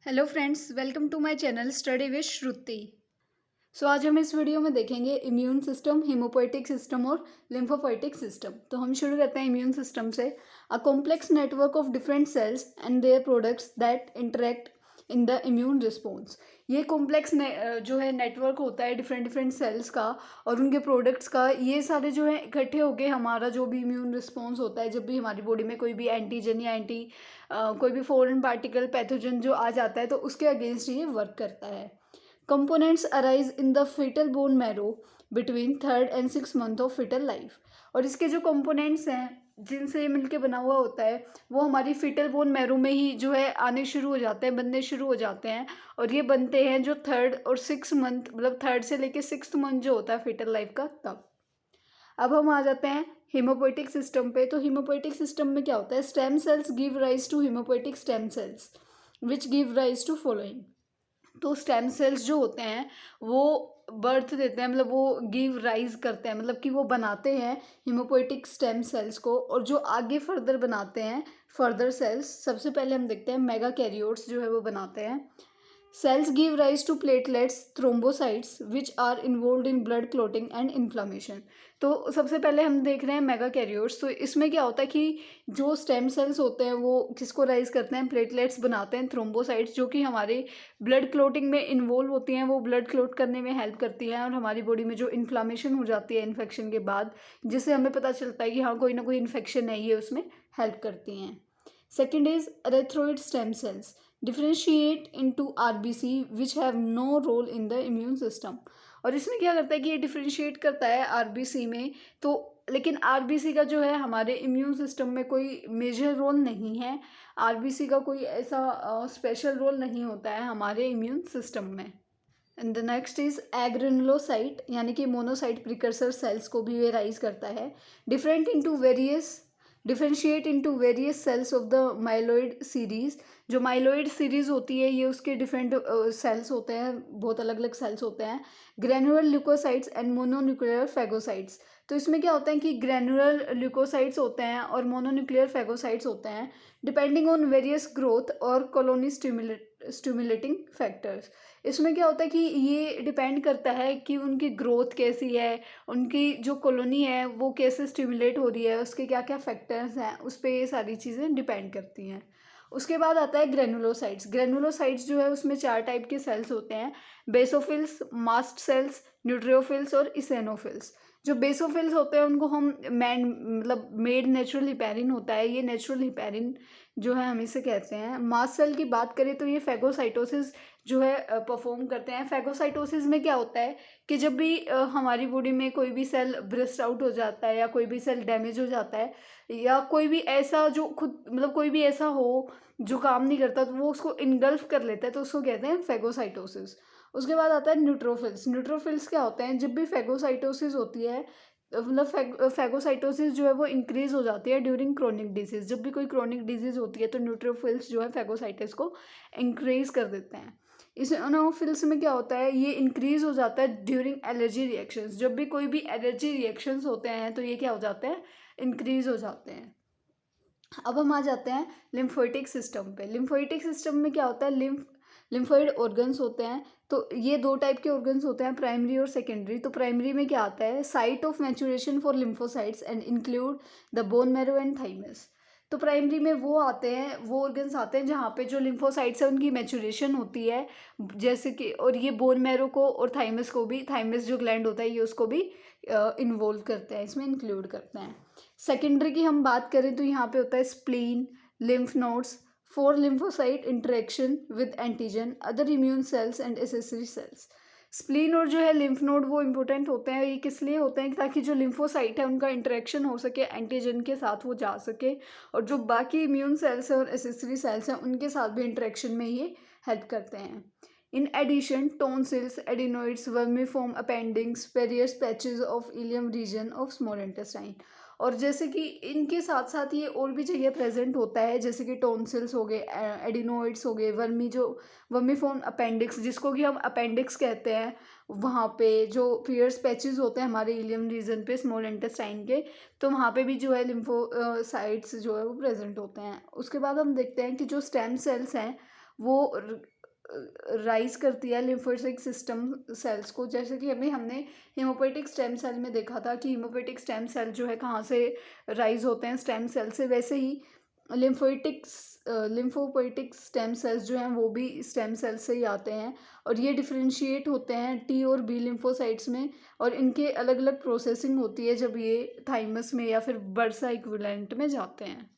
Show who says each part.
Speaker 1: Hello friends, welcome to my channel study with Shruti. आज हम इस वीडियो में देखेंगे इम्यून सिस्टम, हिमोपोएटिक सिस्टम और लिम्फोपोएटिक सिस्टम। तो हम शुरू करते हैं इम्यून सिस्टम से। A complex network of different cells and their products that interact in the immune response. ये कॉम्प्लेक्स जो है नेटवर्क होता है डिफरेंट डिफरेंट सेल्स का और उनके प्रोडक्ट्स का। ये सारे जो है इकट्ठे होके हमारा जो भी इम्यून रिस्पॉन्स होता है, जब भी हमारी बॉडी में कोई भी एंटीजन या कोई भी फॉरेन पार्टिकल पैथोजन जो आ जाता है, तो उसके अगेंस्ट ये वर्क करता है। Components arise in the foetal bone marrow between 3rd and 6th month of foetal life. और इसके जो कंपोनेंट्स हैं जिनसे ये मिलके बना हुआ होता है, वो हमारी फीटल बोन मैरो में ही जो है आने शुरू हो जाते हैं, बनने शुरू हो जाते हैं। और ये बनते हैं जो 3rd और 6th मंथ, मतलब 3rd से लेके 6th मंथ जो होता है फीटल लाइफ का, तब। अब हम आ जाते हैं हिमोपोएटिक सिस्टम पे। तो हिमोपोएटिक सिस्टम में क्या होता है? Stem cells give rise to hematopoietic stem cells which give rise to following. तो स्टेम सेल्स जो होते हैं वो बर्थ देते हैं, मतलब वो गिव राइज करते हैं, मतलब कि वो बनाते हैं हिमोपोएटिक स्टेम सेल्स को। और जो आगे फर्दर बनाते हैं फर्दर सेल्स, सबसे पहले हम देखते हैं मेगा कैरियोट्स जो है वो बनाते हैं। Cells give rise to platelets, thrombocytes which are involve in blood clotting and inflammation. तो सबसे पहले हम देख रहे हैं मेगा कैरियोट्स। तो इसमें क्या होता है कि जो स्टेम सेल्स होते हैं वो किसको राइज करते हैं? प्लेटलेट्स बनाते हैं, थ्रोम्बोसाइट्स, जो कि हमारे ब्लड क्लोटिंग में इन्वॉल्व होती हैं। वो ब्लड क्लोट करने में हेल्प करती हैं और हमारी बॉडी में जो इन्फ्लामेशन हो जाती है इन्फेक्शन के बाद, जिससे हमें पता चलता है कि हाँ कोई ना कोई इन्फेक्शन है, ये उसमें हेल्प करती हैं। Second is erythroid stem cells differentiate into RBC which have no role in the immune system। और इसमें क्या करता है कि ये डिफ्रेंशिएट करता है आरबीसी में, तो लेकिन आरबीसी का जो है हमारे इम्यून सिस्टम में कोई मेजर रोल नहीं है। आरबीसी का कोई ऐसा स्पेशल रोल नहीं होता है हमारे इम्यून सिस्टम में। And the next is agranulocyte, यानी कि मोनोसाइट प्रिकर्सर सेल्स को भी ये राइज करता है। Differentiate into various cells of the myeloid series. जो माइलॉइड सीरीज होती है ये उसके डिफरेंट सेल्स होते हैं, बहुत अलग अलग सेल्स होते हैं। Granular leukocytes and mononuclear phagocytes. तो इसमें क्या होता है कि ग्रैनुलर ल्यूकोसाइट्स होते हैं और मोनोन्यूक्लियर फैगोसाइट्स होते हैं, डिपेंडिंग ऑन वेरियस ग्रोथ और कॉलोनी स्टिमुलेटिंग फैक्टर्स। इसमें क्या होता है कि ये डिपेंड करता है कि उनकी ग्रोथ कैसी है, उनकी जो कॉलोनी है वो कैसे स्टिमुलेट हो रही है, उसके क्या क्या फैक्टर्स हैं, उस पर ये सारी चीज़ें डिपेंड करती हैं। उसके बाद आता है ग्रेनुलोसाइट्स। ग्रेनुलोसाइट्स जो है उसमें 4 टाइप के सेल्स होते हैं: बेसोफिल्स, मास्ट सेल्स, न्यूट्रियोफिल्स और इसेनोफिल्स। जो बेसोफिल्स होते हैं उनको हम मतलब मेड नेचुरल हिपेरिन होता है, ये नेचुरल हिपेरिन जो है हम इसे कहते हैं। मास्ट सेल की बात करें तो ये फैगोसाइटोसिस जो है परफॉर्म करते हैं। फैगोसाइटोसिस में क्या होता है कि जब भी हमारी बॉडी में कोई भी सेल ब्रस्ट आउट हो जाता है या कोई भी सेल डैमेज हो जाता है या कोई भी ऐसा जो खुद मतलब कोई भी ऐसा हो जो काम नहीं करता, तो वो उसको इनगल्फ कर लेता है, तो उसको कहते हैं फैगोसाइटोसिस। उसके बाद आता है न्यूट्रोफिल्स। न्यूट्रोफिल्स क्या होते हैं? जब भी फैगोसाइटोसिस होती है, मतलब फैगोसाइटोसिस जो है वो इंक्रीज हो जाती है ड्यूरिंग क्रोनिक डिजीज। जब भी कोई क्रोनिक डिजीज होती है तो न्यूट्रोफिल्स जो है फैगोसाइटिस को इंक्रीज कर देते हैं। इसेनोफिल्स में क्या होता है? ये इंक्रीज हो जाता है ड्यूरिंग एलर्जी रिएक्शंस। जब भी कोई भी एलर्जी रिएक्शंस होते हैं तो ये क्या हो जाते हैं? इंक्रीज हो जाते हैं। अब हम आ जाते हैं लिम्फोइटिक सिस्टम पे। लिम्फोइटिक सिस्टम में क्या होता है? लिम्फोइड ऑर्गन्स होते हैं। तो ये 2 टाइप के ऑर्गन्स होते हैं, प्राइमरी और सेकेंडरी। तो प्राइमरी में क्या आता है? Site of maturation for lymphocytes and include the bone marrow and thymus. तो प्राइमरी में वो आते हैं, वो ऑर्गन्स आते हैं जहाँ पे जो लिम्फोसाइट्स है उनकी मैच्योरेशन होती है, जैसे कि, और ये बोन मैरो को और थाइमस को भी, थाइमस जो ग्लैंड होता है ये उसको भी इन्वॉल्व करते हैं, इसमें इंक्लूड करते हैं। सेकेंडरी की हम बात करें तो यहाँ पे होता है spleen, lymph nodes for lymphocyte interaction with antigen, other immune cells and accessory cells. Spleen और जो है लिम्फ नोड वो इंपॉर्टेंट होते हैं। ये किस लिए होते हैं? ताकि जो लिम्फोसाइट है उनका इंटरेक्शन हो सके, एंटीजन के साथ वो जा सके, और जो बाकी इम्यून सेल्स हैं और एसेसरी सेल्स हैं उनके साथ भी इंटरेक्शन में ये हेल्प करते हैं। In addition, tonsils, adenoids, vermiform appendix, various patches of ileum region of small intestine। और जैसे कि इनके साथ साथ ये और भी जगह प्रेजेंट होता है, जैसे कि टोन्सिल्स हो गए, एडिनोइड्स हो गए, वर्मीफॉर्म अपेंडिक्स जिसको कि हम अपेंडिक्स कहते हैं, वहाँ पे जो पियर्स पैचेस होते हैं हमारे इलियम रीजन पे स्मॉल इंटेस्टाइन के, तो वहाँ पे भी जो है लिम्फोसाइट्स जो है वो प्रेजेंट होते हैं। उसके बाद हम देखते हैं कि जो स्टेम सेल्स हैं वो राइज़ करती है लिम्फोसाइट सिस्टम सेल्स को। जैसे कि अभी हमने हेमोपोएटिक स्टेम सेल में देखा था कि हेमोपोएटिक स्टेम सेल जो है कहाँ से राइज़ होते हैं स्टेम सेल से, वैसे ही लिम्फोपोएटिक स्टेम सेल्स जो हैं वो भी स्टेम सेल से ही आते हैं, और ये डिफरेंशिएट होते हैं टी और बी लिम्फोसाइट्स में, और इनके अलग अलग प्रोसेसिंग होती है जब ये थाइमस में या फिर बर्सा इक्विवेलेंट में जाते हैं।